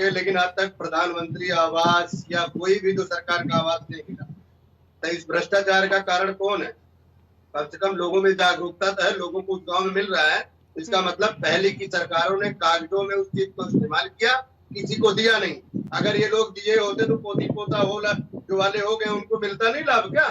के, लेकिन आज तक प्रधानमंत्री आवास या कोई भी जो सरकार का आवास नहीं मिला। तो इस भ्रष्टाचार का कारण कौन है? कम से कम लोगों में जागरूकता तो है, लोगों को उस गांव में मिल रहा है। इसका मतलब पहले की सरकारों ने कागजों में उस चीज को इस्तेमाल किया, किसी को दिया नहीं। अगर ये लोग दिए होते तो पोती पोता हो जो वाले हो गए उनको मिलता नहीं लाभ क्या?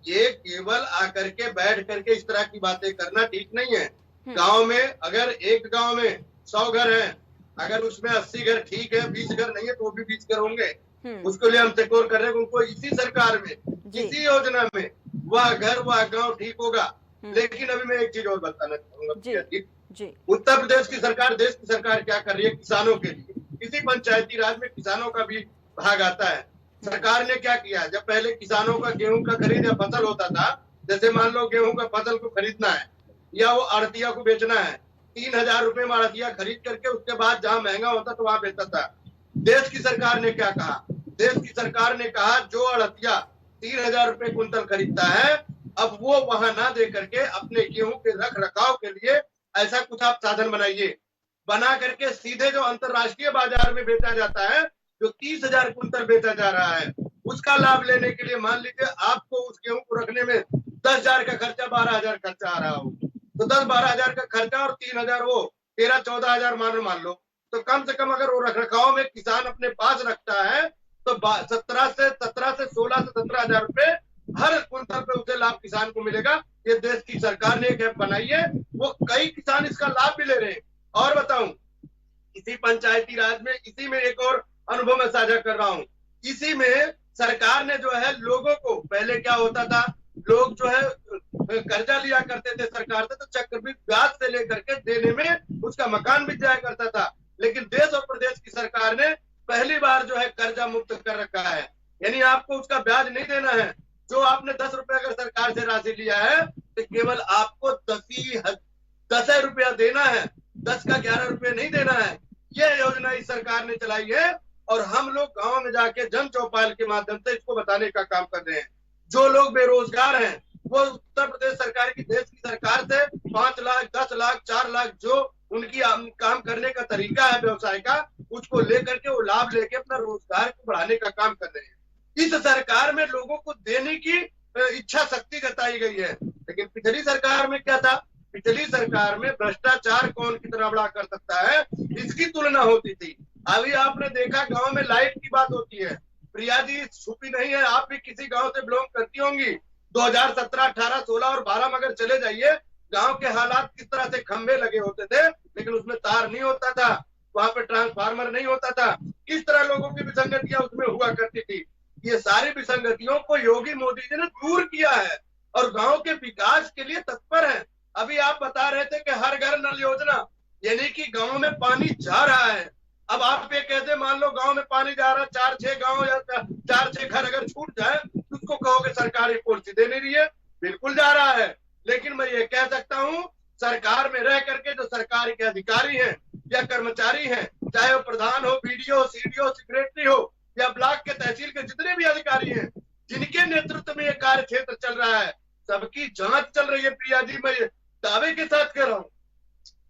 ये केवल आकर के बैठ करके इस तरह की बातें करना ठीक नहीं है। गांव में अगर एक गांव में 100 घर हैं, अगर उसमें 80 घर ठीक है, 20 घर नहीं है तो वो भी 20 घर होंगे। उसके लिए हम सिक्योर कर रहे हैं उनको इसी सरकार में, इसी योजना में वह घर वह गांव ठीक होगा। लेकिन अभी मैं एक चीज और बताना चाहूंगा। उत्तर प्रदेश की सरकार, देश की सरकार क्या कर रही है किसानों के लिए? किसी पंचायती राज में किसानों का भी भाग आता है। सरकार ने क्या किया, जब पहले किसानों का गेहूं का खरीद या फसल होता था, जैसे मान लो गेहूं का फसल को खरीदना है या वो आड़तिया को बेचना है, 3000 रुपए में आड़तिया खरीद करके उसके बाद जहां महंगा होता तो वहां बेचता था। देश की सरकार ने क्या कहा? देश की सरकार ने कहा जो आड़तिया 3000 रुपए कुंतल खरीदता है, अब वो वहां ना दे करके अपने गेहूं के रख रखाव के लिए ऐसा कुछ आप साधन बनाइए, बना करके सीधे जो अंतरराष्ट्रीय बाजार में बेचा जाता है, जो 30,000 कुंतल बेचा जा रहा है, उसका लाभ लेने के लिए मान लीजिए आपको उस गेहूं को रखने में 10,000 का खर्चा, 12,000 खर्चा आ रहा हो, तो 10-12,000 का खर्चा और 3,000 वो 13-14,000 मान लो, तो कम से कम अगर वो रख रखाव में किसान अपने पास रखता है तो 17 से 16 से 17,000 रुपए हर कुंतल पे उसे लाभ किसान को मिलेगा। ये देश की सरकार ने एक ऐप बनाई है, वो कई किसान इसका लाभ भी ले रहे हैं। और बताऊं, इसी पंचायती राज में, इसी में एक और अनुभव मैं साझा कर रहा हूँ। इसी में सरकार ने जो है लोगों को, पहले क्या होता था, लोग जो है कर्जा लिया करते थे सरकार से, तो चक्रवृद्धि ब्याज से लेकर के देने में उसका मकान भी जाया करता था। लेकिन देश और प्रदेश की सरकार ने पहली बार जो है कर्जा मुक्त कर रखा है, यानी आपको उसका ब्याज नहीं देना है। जो आपने 10 रुपए अगर सरकार से राशि लिया है तो केवल आपको 10 रुपया देना है, 10 का 11 रुपये नहीं देना है। यह योजना इस सरकार ने चलाई है और हम लोग गांव में जाके जन चौपाल के माध्यम से इसको बताने का काम कर रहे हैं। जो लोग बेरोजगार हैं वो उत्तर प्रदेश सरकार की, देश की सरकार से 5 लाख, 10 लाख, 4 लाख जो उनकी काम करने का तरीका है व्यवसाय का, उसको लेकर के वो लाभ लेके अपना रोजगार को बढ़ाने का काम कर रहे हैं। इस सरकार में लोगों को देने की इच्छा शक्ति जताई गई है। लेकिन पिछली सरकार में क्या था? पिछली सरकार में भ्रष्टाचार कौन कितना बड़ा कर सकता है इसकी तुलना होती थी। अभी आपने देखा गांव में लाइट की बात होती है, प्रिया जी छुपी नहीं है, आप भी किसी गांव से बिलोंग करती होंगी। 2017, 18, 16 और 12 में अगर चले जाइए, गांव के हालात किस तरह से, खंभे लगे होते थे लेकिन उसमें तार नहीं होता था, वहां पे ट्रांसफार्मर नहीं होता था, किस तरह लोगों की विसंगतियां उसमें हुआ करती थी। ये सारी विसंगतियों को योगी मोदी जी ने दूर किया है और गांव के विकास के लिए तत्पर है। अभी आप बता रहे थे कि हर घर नल योजना, यानी कि गांव में पानी जा रहा है। अब आप ये कहते, मान लो गांव में पानी जा रहा है, 4-6 गांव या 4-6 घर अगर छूट जाए तो उसको कहोगे सरकारी पॉलिसी दे नहीं रही है? बिल्कुल जा रहा है। लेकिन मैं ये कह सकता हूँ, सरकार में रह करके जो सरकार के अधिकारी हैं या कर्मचारी हैं, चाहे वो प्रधान हो, बीडीओ, सीडीओ, सेक्रेटरी हो या ब्लॉक के तहसील के जितने भी अधिकारी हैं, जिनके नेतृत्व में ये कार्य क्षेत्र चल रहा है, सबकी जांच चल रही है। प्रिया जी, मैं दावे के साथ कह रहा हूँ,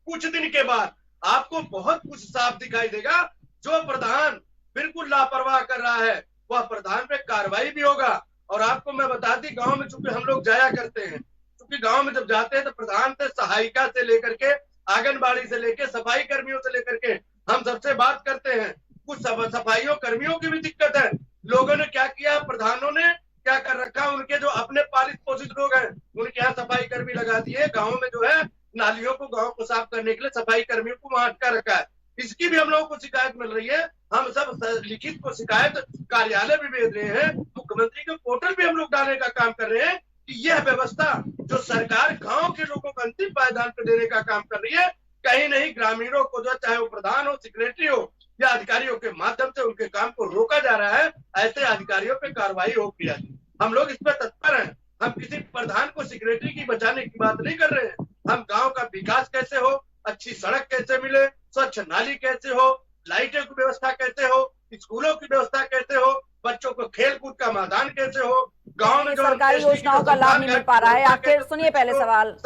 कुछ दिन के बाद आपको बहुत कुछ साफ दिखाई देगा। जो प्रधान बिल्कुल लापरवाह कर रहा है वह प्रधान पे कार्रवाई भी होगा। और आपको मैं बता दी, गांव में चूंकि हम लोग जाया करते हैं, क्योंकि गांव में जब जाते हैं तो प्रधान से, सहायिका से लेकर के, आंगनबाड़ी से लेकर, सफाई कर्मियों से लेकर के हम सबसे बात करते हैं। कुछ सफाइयों कर्मियों की भी दिक्कत है। लोगों ने क्या किया, प्रधानों ने क्या कर रखा, उनके जो अपने पालित पोषित लोग हैं उनके यहाँ सफाई कर्मी लगा दिए। गाँव में जो है नालियों को, गाँव को साफ करने के लिए सफाई कर्मियों को वहां अटका रखा है। इसकी भी हम लोगों को शिकायत मिल रही है। हम सब लिखित को शिकायत कार्यालय भी भेज रहे हैं, मुख्यमंत्री के पोर्टल भी हम लोग डालने का काम कर रहे हैं कि यह व्यवस्था जो सरकार गांव के लोगों को अंतिम पायदान पे देने का काम कर रही है, कहीं नहीं ग्रामीणों को, जो चाहे वो प्रधान हो, सेक्रेटरी हो या अधिकारियों के माध्यम से उनके काम को रोका जा रहा है। ऐसे अधिकारियों पे कार्रवाई हो। प्रिया जी, हम लोग इस पर तत्पर हैं। हम किसी प्रधान को, सेक्रेटरी की बचाने की बात नहीं कर रहे हैं। हम गांव का विकास कैसे हो, अच्छी सड़क कैसे मिले, स्वच्छ नाली कैसे हो, लाइटों की व्यवस्था कैसे हो, स्कूलों की व्यवस्था कैसे हो, बच्चों को खेल कूद का मैदान कैसे हो, गांव में जो सरकारी योजनाओं का लाभ नहीं मिल पा रहा है। आखिर सुनिए पहले सवाल।